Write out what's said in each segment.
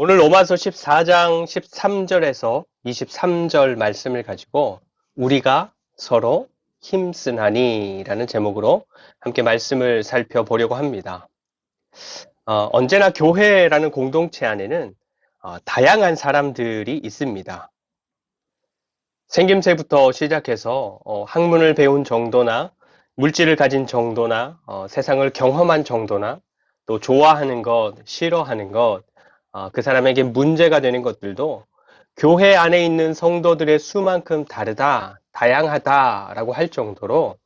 오늘 로마서 14장 13절에서 23절 말씀을 가지고 우리가 서로 힘쓰나니 라는 제목으로 함께 말씀을 살펴보려고 합니다. 언제나 교회라는 공동체 안에는 다양한 사람들이 있습니다. 생김새부터 시작해서 학문을 배운 정도나 물질을 가진 정도나 세상을 경험한 정도나 또 좋아하는 것, 싫어하는 것, 그 사람에게 문제가 되는 것들도 교회 안에 있는 성도들의 수만큼 다르다, 다양하다라고 할 정도로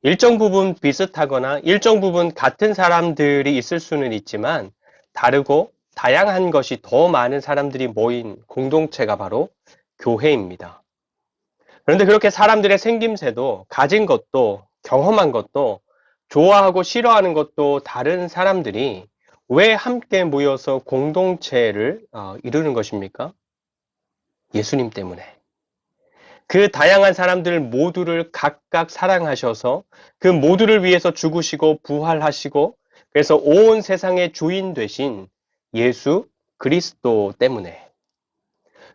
일정 부분 비슷하거나 일정 부분 같은 사람들이 있을 수는 있지만 다르고 다양한 것이 더 많은 사람들이 모인 공동체가 바로 교회입니다. 그런데 그렇게 사람들의 생김새도 가진 것도 경험한 것도 좋아하고 싫어하는 것도 다른 사람들이 왜 함께 모여서 공동체를 이루는 것입니까? 예수님 때문에. 그 다양한 사람들 모두를 각각 사랑하셔서 그 모두를 위해서 죽으시고 부활하시고 그래서 온 세상의 주인 되신 예수 그리스도 때문에.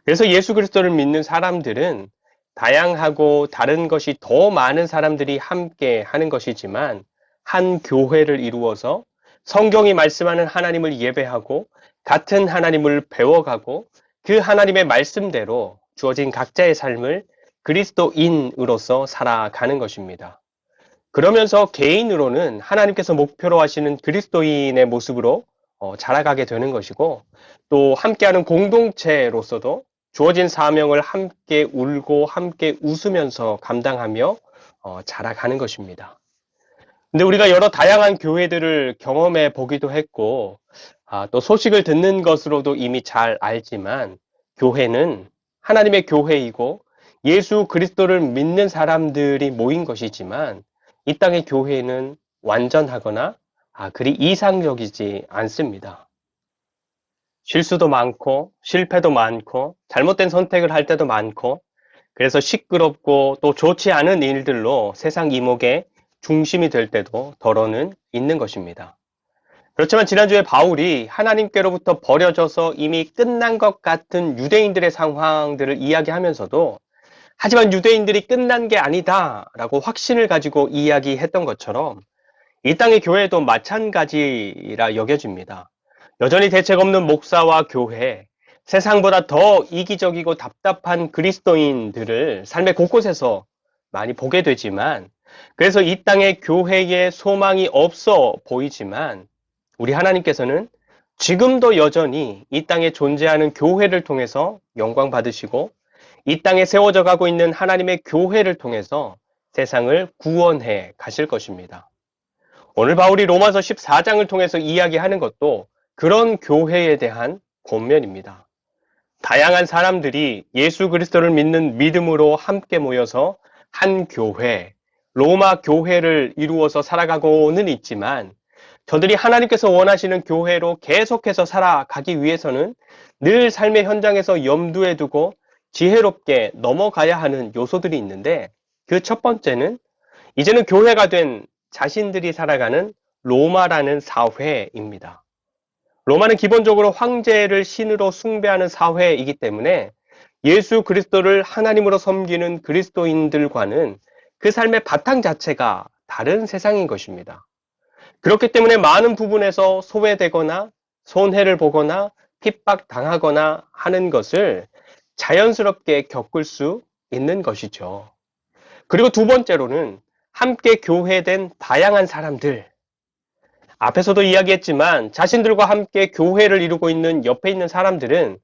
그래서 예수 그리스도를 믿는 사람들은 다양하고 다른 것이 더 많은 사람들이 함께 하는 것이지만 한 교회를 이루어서 성경이 말씀하는 하나님을 예배하고 같은 하나님을 배워가고 그 하나님의 말씀대로 주어진 각자의 삶을 그리스도인으로서 살아가는 것입니다. 그러면서 개인으로는 하나님께서 목표로 하시는 그리스도인의 모습으로 자라가게 되는 것이고 또 함께하는 공동체로서도 주어진 사명을 함께 울고 함께 웃으면서 감당하며 자라가는 것입니다. 근데 우리가 여러 다양한 교회들을 경험해 보기도 했고 또 소식을 듣는 것으로도 이미 잘 알지만 교회는 하나님의 교회이고 예수 그리스도를 믿는 사람들이 모인 것이지만 이 땅의 교회는 완전하거나 그리 이상적이지 않습니다. 실수도 많고 실패도 많고 잘못된 선택을 할 때도 많고 그래서 시끄럽고 또 좋지 않은 일들로 세상 이목의 중심이 될 때도 덜어는 있는 것입니다. 그렇지만 지난주에 바울이 하나님께로부터 버려져서 이미 끝난 것 같은 유대인들의 상황들을 이야기하면서도 하지만 유대인들이 끝난 게 아니다 라고 확신을 가지고 이야기했던 것처럼 이 땅의 교회도 마찬가지라 여겨집니다. 여전히 대책 없는 목사와 교회, 세상보다 더 이기적이고 답답한 그리스도인들을 삶의 곳곳에서 많이 보게 되지만 그래서 이 땅의 교회에 소망이 없어 보이지만 우리 하나님께서는 지금도 여전히 이 땅에 존재하는 교회를 통해서 영광 받으시고 이 땅에 세워져 가고 있는 하나님의 교회를 통해서 세상을 구원해 가실 것입니다. 오늘 바울이 로마서 14장을 통해서 이야기하는 것도 그런 교회에 대한 권면입니다. 다양한 사람들이 예수 그리스도를 믿는 믿음으로 함께 모여서 한 교회, 로마 교회를 이루어서 살아가고는 있지만 저들이 하나님께서 원하시는 교회로 계속해서 살아가기 위해서는 늘 삶의 현장에서 염두에 두고 지혜롭게 넘어가야 하는 요소들이 있는데 그 첫 번째는 이제는 교회가 된 자신들이 살아가는 로마라는 사회입니다. 로마는 기본적으로 황제를 신으로 숭배하는 사회이기 때문에 예수 그리스도를 하나님으로 섬기는 그리스도인들과는 그 삶의 바탕 자체가 다른 세상인 것입니다. 그렇기 때문에 많은 부분에서 소외되거나 손해를 보거나 핍박당하거나 하는 것을 자연스럽게 겪을 수 있는 것이죠. 그리고 두 번째로는 함께 교회된 다양한 사람들. 앞에서도 이야기했지만 자신들과 함께 교회를 이루고 있는 옆에 있는 사람들은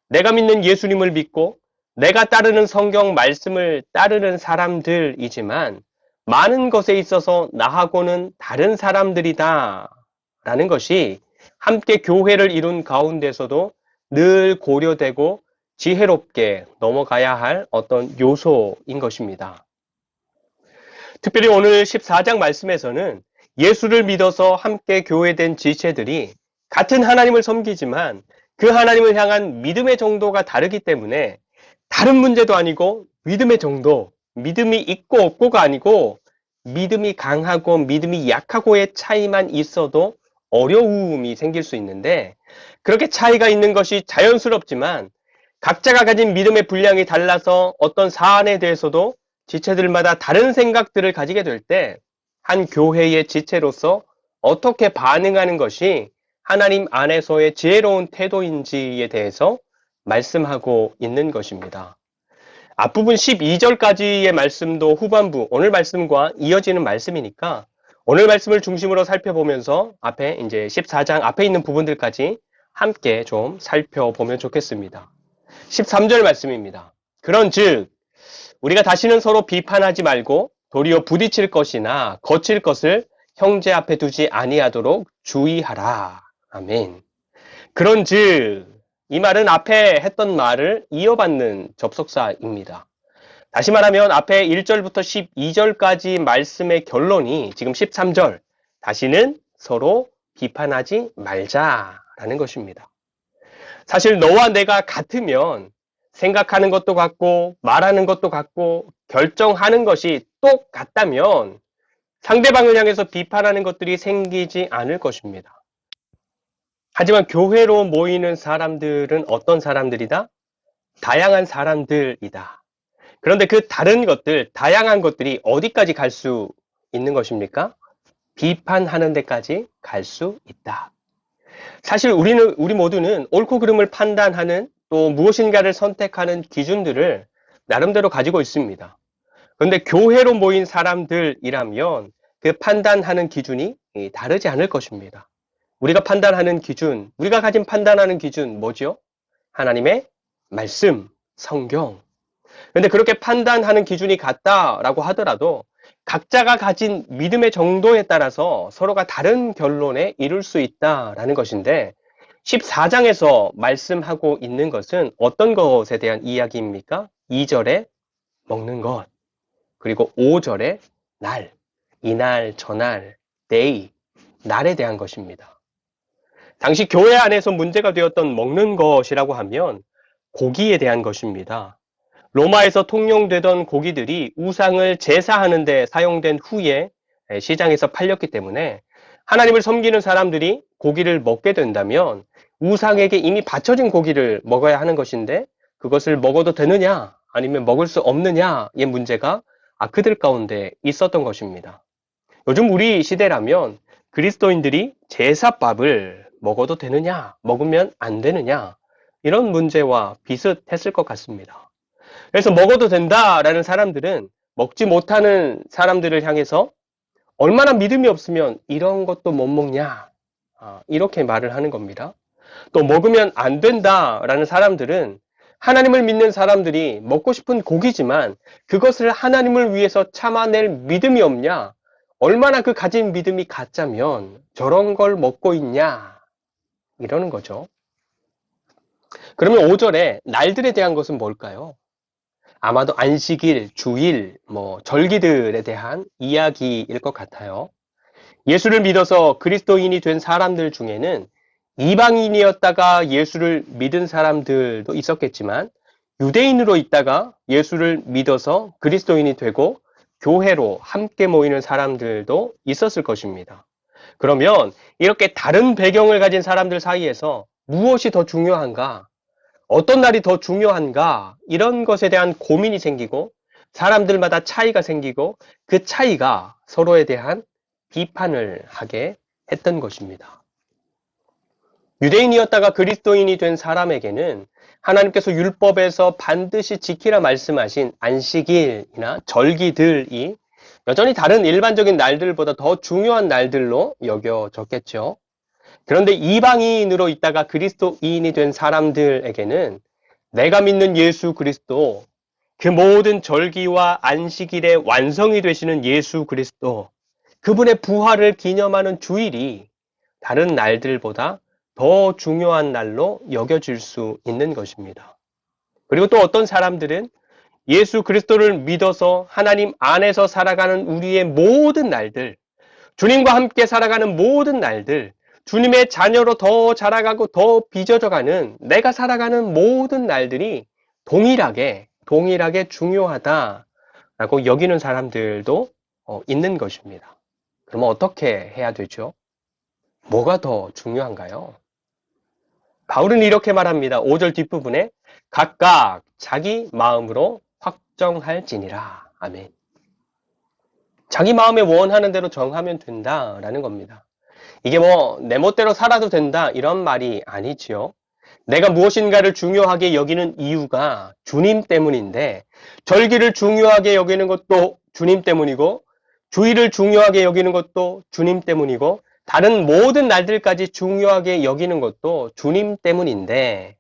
내가 믿는 예수님을 믿고 내가 따르는 성경 말씀을 따르는 사람들이지만 많은 것에 있어서 나하고는 다른 사람들이다 라는 것이 함께 교회를 이룬 가운데서도 늘 고려되고 지혜롭게 넘어가야 할 어떤 요소인 것입니다. 특별히 오늘 14장 말씀에서는 예수를 믿어서 함께 교회된 지체들이 같은 하나님을 섬기지만 그 하나님을 향한 믿음의 정도가 다르기 때문에 다른 문제도 아니고 믿음의 정도, 믿음이 있고 없고가 아니고 믿음이 강하고 믿음이 약하고의 차이만 있어도 어려움이 생길 수 있는데 그렇게 차이가 있는 것이 자연스럽지만 각자가 가진 믿음의 분량이 달라서 어떤 사안에 대해서도 지체들마다 다른 생각들을 가지게 될 때 한 교회의 지체로서 어떻게 반응하는 것이 하나님 안에서의 지혜로운 태도인지에 대해서 말씀하고 있는 것입니다. 앞부분 12절까지의 말씀도 후반부 오늘 말씀과 이어지는 말씀이니까 오늘 말씀을 중심으로 살펴보면서 앞에 이제 14장 앞에 있는 부분들까지 함께 좀 살펴보면 좋겠습니다. 13절 말씀입니다. 그런즉 우리가 다시는 서로 비판하지 말고 도리어 부딪힐 것이나 거칠 것을 형제 앞에 두지 아니하도록 주의하라. 아멘. 그런즉 이 말은 앞에 했던 말을 이어받는 접속사입니다. 다시 말하면 앞에 1절부터 12절까지 말씀의 결론이 지금 13절 다시는 서로 비판하지 말자라는 것입니다. 사실 너와 내가 같으면 생각하는 것도 같고 말하는 것도 같고 결정하는 것이 똑같다면 상대방을 향해서 비판하는 것들이 생기지 않을 것입니다. 하지만 교회로 모이는 사람들은 어떤 사람들이다? 다양한 사람들이다. 그런데 그 다른 것들, 다양한 것들이 어디까지 갈 수 있는 것입니까? 비판하는 데까지 갈 수 있다. 사실 우리 모두는 옳고 그름을 판단하는 또 무엇인가를 선택하는 기준들을 나름대로 가지고 있습니다. 그런데 교회로 모인 사람들이라면 그 판단하는 기준이 다르지 않을 것입니다. 우리가 판단하는 기준, 우리가 가진 판단하는 기준 뭐죠? 하나님의 말씀, 성경. 그런데 그렇게 판단하는 기준이 같다라고 하더라도 각자가 가진 믿음의 정도에 따라서 서로가 다른 결론에 이룰 수 있다라는 것인데 14장에서 말씀하고 있는 것은 어떤 것에 대한 이야기입니까? 2절에 먹는 것, 그리고 5절에 날, 이날, 저날, day, 날에 대한 것입니다. 당시 교회 안에서 문제가 되었던 먹는 것이라고 하면 고기에 대한 것입니다. 로마에서 통용되던 고기들이 우상을 제사하는 데 사용된 후에 시장에서 팔렸기 때문에 하나님을 섬기는 사람들이 고기를 먹게 된다면 우상에게 이미 바쳐진 고기를 먹어야 하는 것인데 그것을 먹어도 되느냐 아니면 먹을 수 없느냐의 문제가 그들 가운데 있었던 것입니다. 요즘 우리 시대라면 그리스도인들이 제사밥을 먹어도 되느냐 먹으면 안 되느냐 이런 문제와 비슷했을 것 같습니다. 그래서 먹어도 된다라는 사람들은 먹지 못하는 사람들을 향해서 얼마나 믿음이 없으면 이런 것도 못 먹냐 이렇게 말을 하는 겁니다. 또 먹으면 안 된다라는 사람들은 하나님을 믿는 사람들이 먹고 싶은 고기지만 그것을 하나님을 위해서 참아낼 믿음이 없냐, 얼마나 그 가진 믿음이 가짜면 저런 걸 먹고 있냐 이러는 거죠. 그러면 5절에 날들에 대한 것은 뭘까요? 아마도 안식일, 주일, 절기들에 대한 이야기일 것 같아요. 예수를 믿어서 그리스도인이 된 사람들 중에는 이방인이었다가 예수를 믿은 사람들도 있었겠지만 유대인으로 있다가 예수를 믿어서 그리스도인이 되고 교회로 함께 모이는 사람들도 있었을 것입니다. 그러면 이렇게 다른 배경을 가진 사람들 사이에서 무엇이 더 중요한가? 어떤 날이 더 중요한가? 이런 것에 대한 고민이 생기고 사람들마다 차이가 생기고 그 차이가 서로에 대한 비판을 하게 했던 것입니다. 유대인이었다가 그리스도인이 된 사람에게는 하나님께서 율법에서 반드시 지키라 말씀하신 안식일이나 절기들이 여전히 다른 일반적인 날들보다 더 중요한 날들로 여겨졌겠죠. 그런데 이방인으로 있다가 그리스도인이 된 사람들에게는 내가 믿는 예수 그리스도, 그 모든 절기와 안식일의 완성이 되시는 예수 그리스도, 그분의 부활을 기념하는 주일이 다른 날들보다 더 중요한 날로 여겨질 수 있는 것입니다. 그리고 또 어떤 사람들은 예수 그리스도를 믿어서 하나님 안에서 살아가는 우리의 모든 날들, 주님과 함께 살아가는 모든 날들, 주님의 자녀로 더 자라가고 더 빚어져가는 내가 살아가는 모든 날들이 동일하게 중요하다라고 여기는 사람들도 있는 것입니다. 그러면 어떻게 해야 되죠? 뭐가 더 중요한가요? 바울은 이렇게 말합니다. 5절 뒷부분에 각각 자기 마음으로 확정할지니라. 아멘. 자기 마음에 원하는 대로 정하면 된다라는 겁니다. 이게 뭐 내 멋대로 살아도 된다 이런 말이 아니지요. 내가 무엇인가를 중요하게 여기는 이유가 주님 때문인데 절기를 중요하게 여기는 것도 주님 때문이고 주일을 중요하게 여기는 것도 주님 때문이고 다른 모든 날들까지 중요하게 여기는 것도 주님 때문인데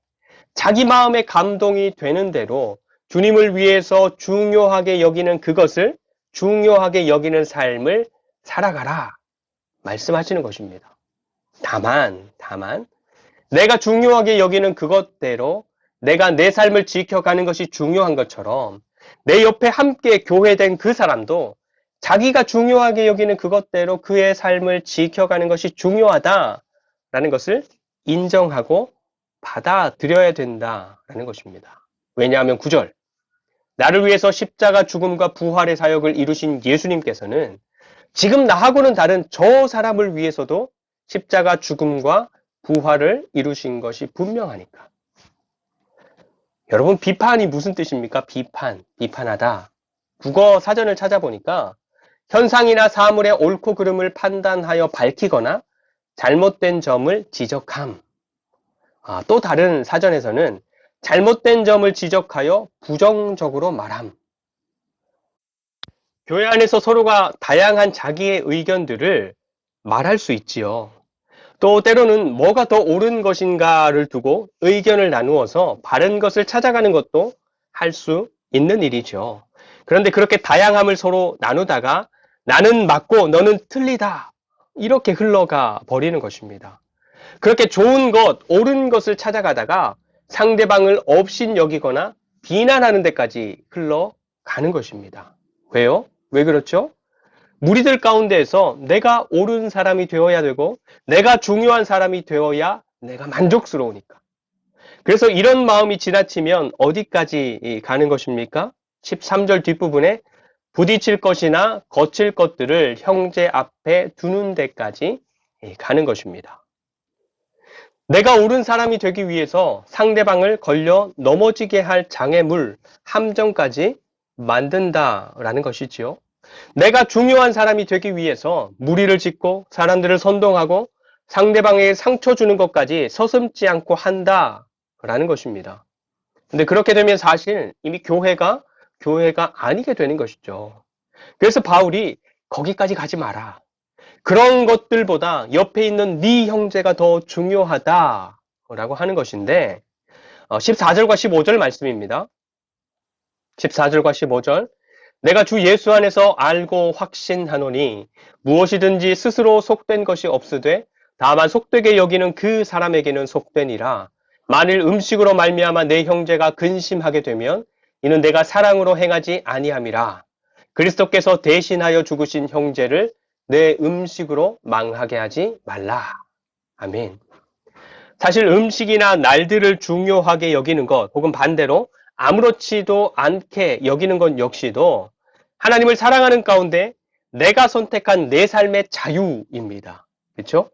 자기 마음에 감동이 되는 대로 주님을 위해서 중요하게 여기는 그것을 중요하게 여기는 삶을 살아가라 말씀하시는 것입니다. 다만 내가 중요하게 여기는 그것대로 내가 내 삶을 지켜가는 것이 중요한 것처럼 내 옆에 함께 교회된 그 사람도 자기가 중요하게 여기는 그것대로 그의 삶을 지켜가는 것이 중요하다라는 것을 인정하고 받아들여야 된다라는 것입니다. 왜냐하면 9절 나를 위해서 십자가 죽음과 부활의 사역을 이루신 예수님께서는 지금 나하고는 다른 저 사람을 위해서도 십자가 죽음과 부활을 이루신 것이 분명하니까. 여러분 비판이 무슨 뜻입니까? 비판하다. 국어 사전을 찾아보니까 현상이나 사물의 옳고 그름을 판단하여 밝히거나 잘못된 점을 지적함. 또 다른 사전에서는 잘못된 점을 지적하여 부정적으로 말함. 교회 안에서 서로가 다양한 자기의 의견들을 말할 수 있지요. 또 때로는 뭐가 더 옳은 것인가를 두고 의견을 나누어서 바른 것을 찾아가는 것도 할 수 있는 일이죠. 그런데 그렇게 다양함을 서로 나누다가 나는 맞고 너는 틀리다. 이렇게 흘러가 버리는 것입니다. 그렇게 좋은 것, 옳은 것을 찾아가다가 상대방을 업신여기거나 비난하는 데까지 흘러가는 것입니다. 왜요? 왜 그렇죠? 무리들 가운데에서 내가 옳은 사람이 되어야 되고 내가 중요한 사람이 되어야 내가 만족스러우니까. 그래서 이런 마음이 지나치면 어디까지 가는 것입니까? 13절 뒷부분에 부딪힐 것이나 거칠 것들을 형제 앞에 두는 데까지 가는 것입니다. 내가 옳은 사람이 되기 위해서 상대방을 걸려 넘어지게 할 장애물, 함정까지 만든다라는 것이지요. 내가 중요한 사람이 되기 위해서 무리를 짓고 사람들을 선동하고 상대방에게 상처 주는 것까지 서슴지 않고 한다라는 것입니다. 근데 그렇게 되면 사실 이미 교회가 아니게 되는 것이죠. 그래서 바울이 거기까지 가지 마라. 그런 것들보다 옆에 있는 네 형제가 더 중요하다라고 하는 것인데 14절과 15절 말씀입니다. 14절과 15절 내가 주 예수 안에서 알고 확신하노니 무엇이든지 스스로 속된 것이 없으되 다만 속되게 여기는 그 사람에게는 속되니라. 만일 음식으로 말미암아 내 형제가 근심하게 되면 이는 내가 사랑으로 행하지 아니함이라. 그리스도께서 대신하여 죽으신 형제를 내 음식으로 망하게 하지 말라. 아멘. 사실 음식이나 날들을 중요하게 여기는 것 혹은 반대로 아무렇지도 않게 여기는 것 역시도 하나님을 사랑하는 가운데 내가 선택한 내 삶의 자유입니다. 그렇죠?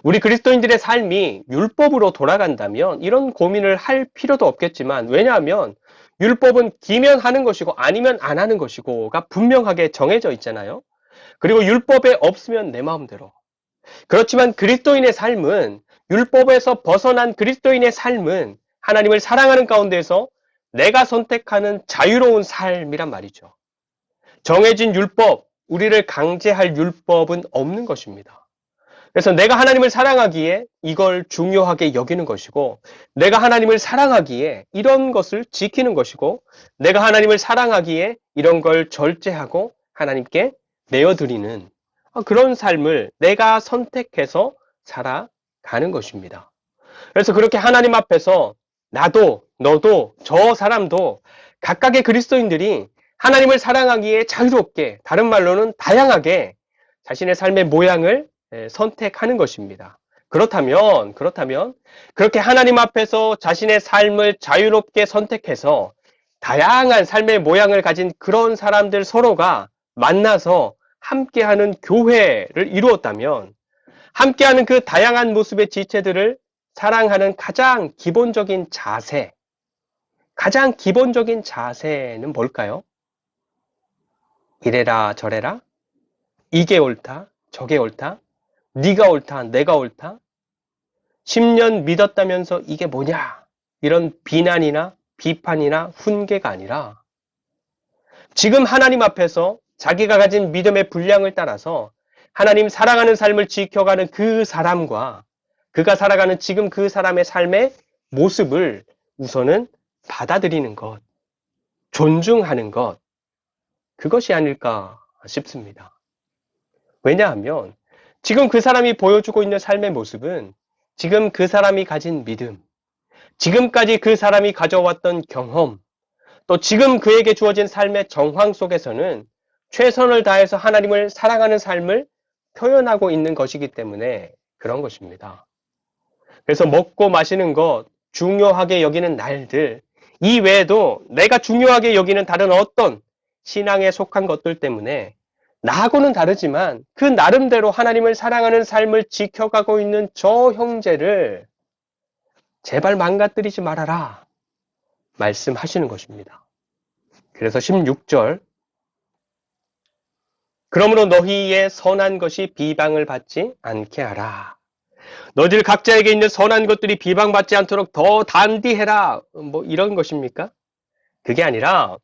우리 그리스도인들의 삶이 율법으로 돌아간다면 이런 고민을 할 필요도 없겠지만 왜냐하면 율법은 기면 하는 것이고 아니면 안 하는 것이고가 분명하게 정해져 있잖아요. 그리고 율법에 없으면 내 마음대로. 그렇지만 그리스도인의 삶은 율법에서 벗어난 그리스도인의 삶은 하나님을 사랑하는 가운데서 내가 선택하는 자유로운 삶이란 말이죠. 정해진 율법, 우리를 강제할 율법은 없는 것입니다. 그래서 내가 하나님을 사랑하기에 이걸 중요하게 여기는 것이고 내가 하나님을 사랑하기에 이런 것을 지키는 것이고 내가 하나님을 사랑하기에 이런 걸 절제하고 하나님께 내어드리는 그런 삶을 내가 선택해서 살아가는 것입니다. 그래서 그렇게 하나님 앞에서 나도 너도 저 사람도 각각의 그리스도인들이 하나님을 사랑하기에 자유롭게 다른 말로는 다양하게 자신의 삶의 모양을 선택하는 것입니다. 그렇다면 그렇게 하나님 앞에서 자신의 삶을 자유롭게 선택해서 다양한 삶의 모양을 가진 그런 사람들 서로가 만나서 함께하는 교회를 이루었다면 함께하는 그 다양한 모습의 지체들을 사랑하는 가장 기본적인 자세는 뭘까요? 이래라 저래라? 이게 옳다, 저게 옳다? 네가 옳다, 내가 옳다? 10년 믿었다면서 이게 뭐냐? 이런 비난이나 비판이나 훈계가 아니라 지금 하나님 앞에서 자기가 가진 믿음의 분량을 따라서 하나님 사랑하는 삶을 지켜가는 그 사람과 그가 살아가는 지금 그 사람의 삶의 모습을 우선은 받아들이는 것, 존중하는 것, 그것이 아닐까 싶습니다. 왜냐하면 지금 그 사람이 보여주고 있는 삶의 모습은 지금 그 사람이 가진 믿음, 지금까지 그 사람이 가져왔던 경험, 또 지금 그에게 주어진 삶의 정황 속에서는 최선을 다해서 하나님을 사랑하는 삶을 표현하고 있는 것이기 때문에 그런 것입니다. 그래서 먹고 마시는 것, 중요하게 여기는 날들, 이 외에도 내가 중요하게 여기는 다른 어떤 신앙에 속한 것들 때문에 나하고는 다르지만 그 나름대로 하나님을 사랑하는 삶을 지켜가고 있는 저 형제를 제발 망가뜨리지 말아라 말씀하시는 것입니다. 그래서 16절, 그러므로 너희의 선한 것이 비방을 받지 않게 하라. 너희들 각자에게 있는 선한 것들이 비방받지 않도록 더 단디해라. 뭐 이런 것입니까? 그게 아니라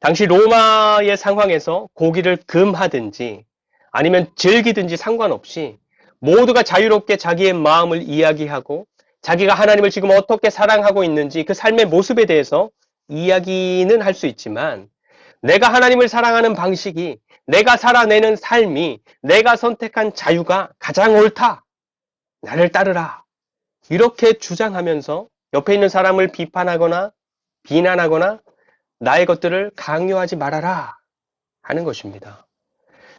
당시 로마의 상황에서 고기를 금하든지 아니면 즐기든지 상관없이 모두가 자유롭게 자기의 마음을 이야기하고 자기가 하나님을 지금 어떻게 사랑하고 있는지 그 삶의 모습에 대해서 이야기는 할 수 있지만 내가 하나님을 사랑하는 방식이 내가 살아내는 삶이 내가 선택한 자유가 가장 옳다. 나를 따르라. 이렇게 주장하면서 옆에 있는 사람을 비판하거나 비난하거나 나의 것들을 강요하지 말아라 하는 것입니다.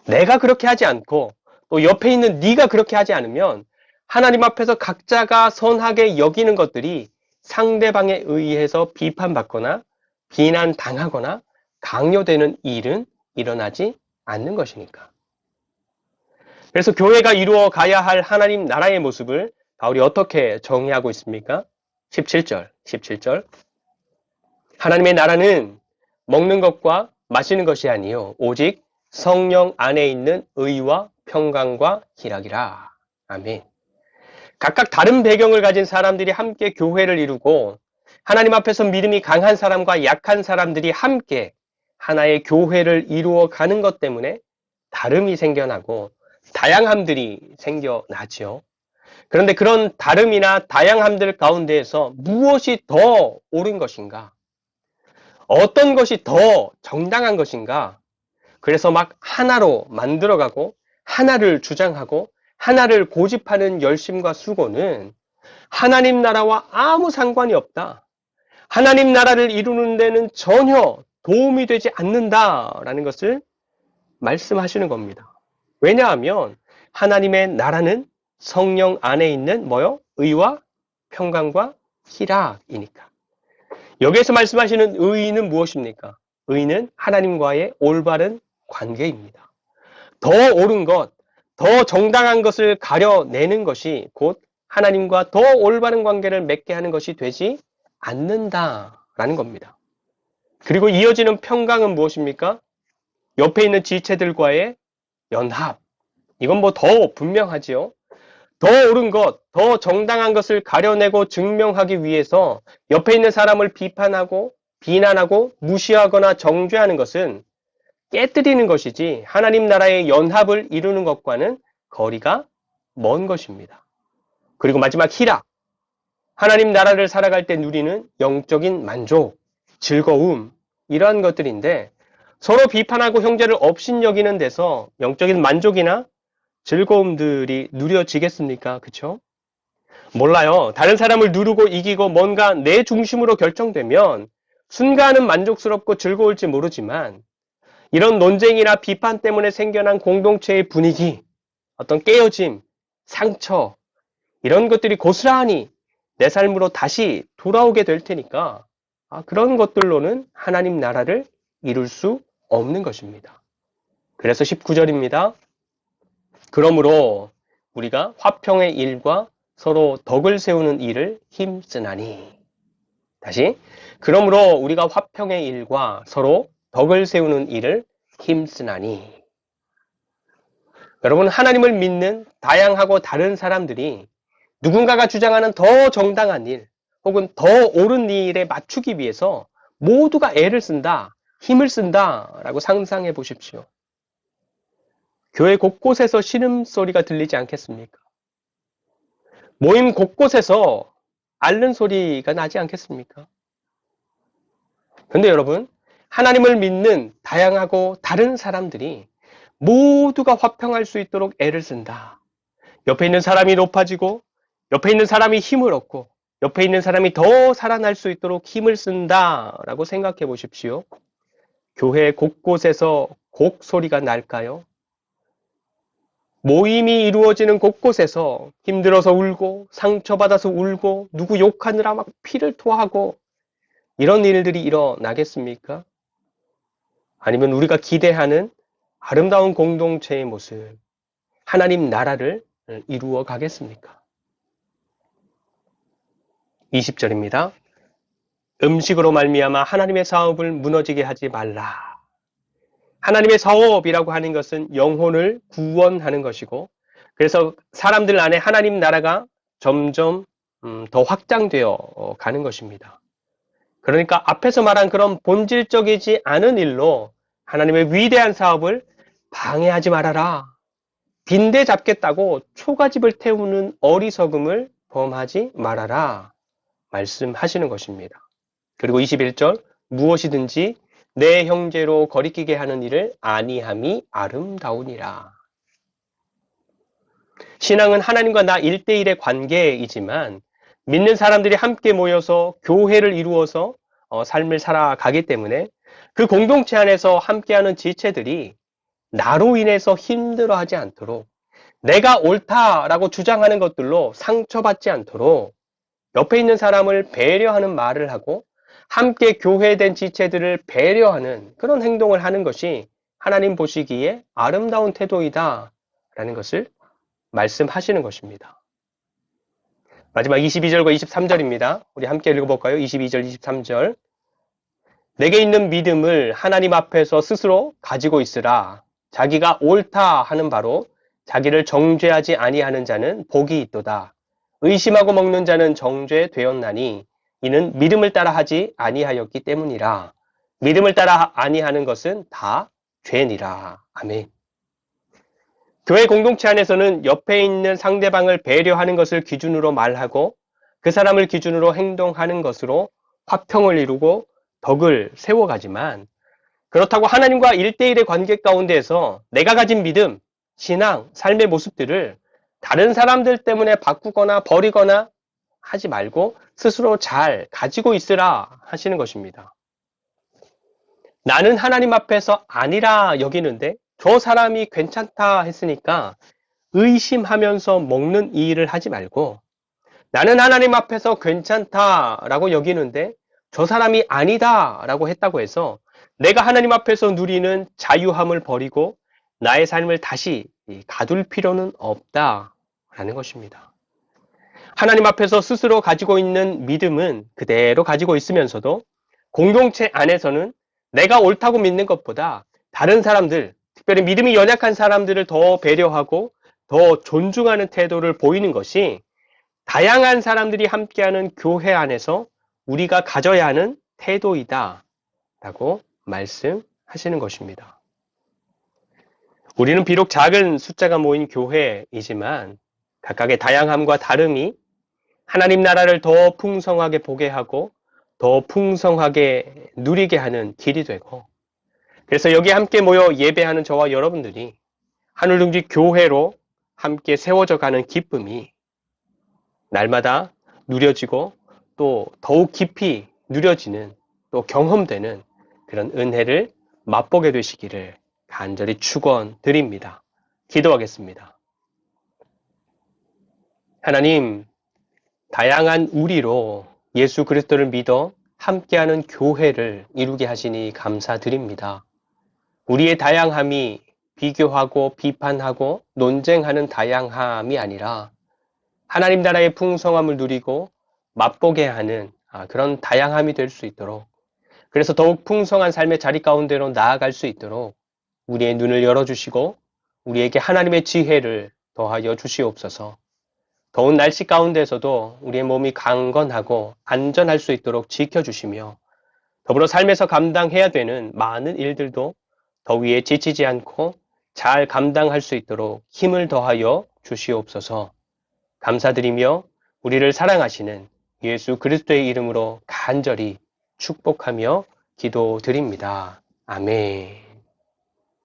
내가 그렇게 하지 않고 또 옆에 있는 네가 그렇게 하지 않으면 하나님 앞에서 각자가 선하게 여기는 것들이 상대방에 의해서 비판받거나 비난당하거나 강요되는 일은 일어나지 않는 것이니까. 그래서 교회가 이루어 가야 할 하나님 나라의 모습을 바울이 어떻게 정의하고 있습니까? 17절. 하나님의 나라는 먹는 것과 마시는 것이 아니요 오직 성령 안에 있는 의와 평강과 희락이라. 아멘. 각각 다른 배경을 가진 사람들이 함께 교회를 이루고 하나님 앞에서 믿음이 강한 사람과 약한 사람들이 함께 하나의 교회를 이루어 가는 것 때문에 다름이 생겨나고 다양함들이 생겨나죠. 그런데 그런 다름이나 다양함들 가운데에서 무엇이 더 옳은 것인가? 어떤 것이 더 정당한 것인가? 그래서 막 하나로 만들어가고 하나를 주장하고 하나를 고집하는 열심과 수고는 하나님 나라와 아무 상관이 없다. 하나님 나라를 이루는 데는 전혀 도움이 되지 않는다라는 것을 말씀하시는 겁니다. 왜냐하면 하나님의 나라는 성령 안에 있는 뭐요? 의와 평강과 희락이니까. 여기에서 말씀하시는 의는 무엇입니까? 의는 하나님과의 올바른 관계입니다. 더 옳은 것, 더 정당한 것을 가려내는 것이 곧 하나님과 더 올바른 관계를 맺게 하는 것이 되지 않는다라는 겁니다. 그리고 이어지는 평강은 무엇입니까? 옆에 있는 지체들과의 연합. 이건 뭐 더 분명하지요. 더 옳은 것, 더 정당한 것을 가려내고 증명하기 위해서 옆에 있는 사람을 비판하고 비난하고 무시하거나 정죄하는 것은 깨뜨리는 것이지 하나님 나라의 연합을 이루는 것과는 거리가 먼 것입니다. 그리고 마지막 희락. 하나님 나라를 살아갈 때 누리는 영적인 만족, 즐거움 이러한 것들인데 서로 비판하고 형제를 업신여기는 데서 영적인 만족이나 즐거움들이 누려지겠습니까? 그쵸? 몰라요. 다른 사람을 누르고 이기고 뭔가 내 중심으로 결정되면 순간은 만족스럽고 즐거울지 모르지만 이런 논쟁이나 비판 때문에 생겨난 공동체의 분위기, 어떤 깨어짐, 상처 이런 것들이 고스란히 내 삶으로 다시 돌아오게 될 테니까 그런 것들로는 하나님 나라를 이룰 수 없는 것입니다. 그래서 19절입니다. 그러므로 우리가 화평의 일과 서로 덕을 세우는 일을 힘쓰나니. 다시. 그러므로 우리가 화평의 일과 서로 덕을 세우는 일을 힘쓰나니. 여러분, 하나님을 믿는 다양하고 다른 사람들이 누군가가 주장하는 더 정당한 일, 혹은 더 옳은 일에 맞추기 위해서 모두가 애를 쓴다, 힘을 쓴다 라고 상상해 보십시오. 교회 곳곳에서 신음소리가 들리지 않겠습니까? 모임 곳곳에서 앓는 소리가 나지 않겠습니까? 그런데 여러분, 하나님을 믿는 다양하고 다른 사람들이 모두가 화평할 수 있도록 애를 쓴다. 옆에 있는 사람이 높아지고, 옆에 있는 사람이 힘을 얻고, 옆에 있는 사람이 더 살아날 수 있도록 힘을 쓴다라고 생각해 보십시오. 교회 곳곳에서 곡 소리가 날까요? 모임이 이루어지는 곳곳에서 힘들어서 울고, 상처받아서 울고, 누구 욕하느라 막 피를 토하고, 이런 일들이 일어나겠습니까? 아니면 우리가 기대하는 아름다운 공동체의 모습, 하나님 나라를 이루어 가겠습니까? 20절입니다. 음식으로 말미암아 하나님의 사업을 무너지게 하지 말라. 하나님의 사업이라고 하는 것은 영혼을 구원하는 것이고, 그래서 사람들 안에 하나님 나라가 점점 더 확장되어 가는 것입니다. 그러니까 앞에서 말한 그런 본질적이지 않은 일로 하나님의 위대한 사업을 방해하지 말아라. 빈대 잡겠다고 초가집을 태우는 어리석음을 범하지 말아라. 말씀하시는 것입니다. 그리고 21절, 무엇이든지 내 형제로 거리끼게 하는 일을 아니함이 아름다우니라. 신앙은 하나님과 나 1대1의 관계이지만 믿는 사람들이 함께 모여서 교회를 이루어서 삶을 살아가기 때문에 그 공동체 안에서 함께하는 지체들이 나로 인해서 힘들어하지 않도록, 내가 옳다라고 주장하는 것들로 상처받지 않도록 옆에 있는 사람을 배려하는 말을 하고 함께 교회된 지체들을 배려하는 그런 행동을 하는 것이 하나님 보시기에 아름다운 태도이다 라는 것을 말씀하시는 것입니다. 마지막 22절과 23절입니다. 우리 함께 읽어볼까요? 22절, 23절. 내게 있는 믿음을 하나님 앞에서 스스로 가지고 있으라. 자기가 옳다 하는 바로 자기를 정죄하지 아니하는 자는 복이 있도다. 의심하고 먹는 자는 정죄되었나니 이는 믿음을 따라 하지 아니하였기 때문이라. 믿음을 따라 아니하는 것은 다 죄니라. 아멘. 교회 공동체 안에서는 옆에 있는 상대방을 배려하는 것을 기준으로 말하고 그 사람을 기준으로 행동하는 것으로 화평을 이루고 덕을 세워가지만, 그렇다고 하나님과 1대1의 관계 가운데에서 내가 가진 믿음, 신앙, 삶의 모습들을 다른 사람들 때문에 바꾸거나 버리거나 하지 말고 스스로 잘 가지고 있으라 하시는 것입니다. 나는 하나님 앞에서 아니라 여기는데 저 사람이 괜찮다 했으니까 의심하면서 먹는 이 일을 하지 말고, 나는 하나님 앞에서 괜찮다라고 여기는데 저 사람이 아니다라고 했다고 해서 내가 하나님 앞에서 누리는 자유함을 버리고 나의 삶을 다시 가둘 필요는 없다라는 것입니다. 하나님 앞에서 스스로 가지고 있는 믿음은 그대로 가지고 있으면서도 공동체 안에서는 내가 옳다고 믿는 것보다 다른 사람들, 특별히 믿음이 연약한 사람들을 더 배려하고 더 존중하는 태도를 보이는 것이 다양한 사람들이 함께하는 교회 안에서 우리가 가져야 하는 태도이다 라고 말씀하시는 것입니다. 우리는 비록 작은 숫자가 모인 교회이지만 각각의 다양함과 다름이 하나님 나라를 더 풍성하게 보게 하고 더 풍성하게 누리게 하는 길이 되고, 그래서 여기 함께 모여 예배하는 저와 여러분들이 하늘둥지 교회로 함께 세워져 가는 기쁨이 날마다 누려지고 또 더욱 깊이 누려지는, 또 경험되는 그런 은혜를 맛보게 되시기를 간절히 축원드립니다. 기도하겠습니다. 하나님, 다양한 우리로 예수 그리스도를 믿어 함께하는 교회를 이루게 하시니 감사드립니다. 우리의 다양함이 비교하고 비판하고 논쟁하는 다양함이 아니라 하나님 나라의 풍성함을 누리고 맛보게 하는 그런 다양함이 될 수 있도록, 그래서 더욱 풍성한 삶의 자리 가운데로 나아갈 수 있도록 우리의 눈을 열어주시고 우리에게 하나님의 지혜를 더하여 주시옵소서. 더운 날씨 가운데서도 우리의 몸이 강건하고 안전할 수 있도록 지켜주시며, 더불어 삶에서 감당해야 되는 많은 일들도 더위에 지치지 않고 잘 감당할 수 있도록 힘을 더하여 주시옵소서. 감사드리며 우리를 사랑하시는 예수 그리스도의 이름으로 간절히 축복하며 기도드립니다. 아멘.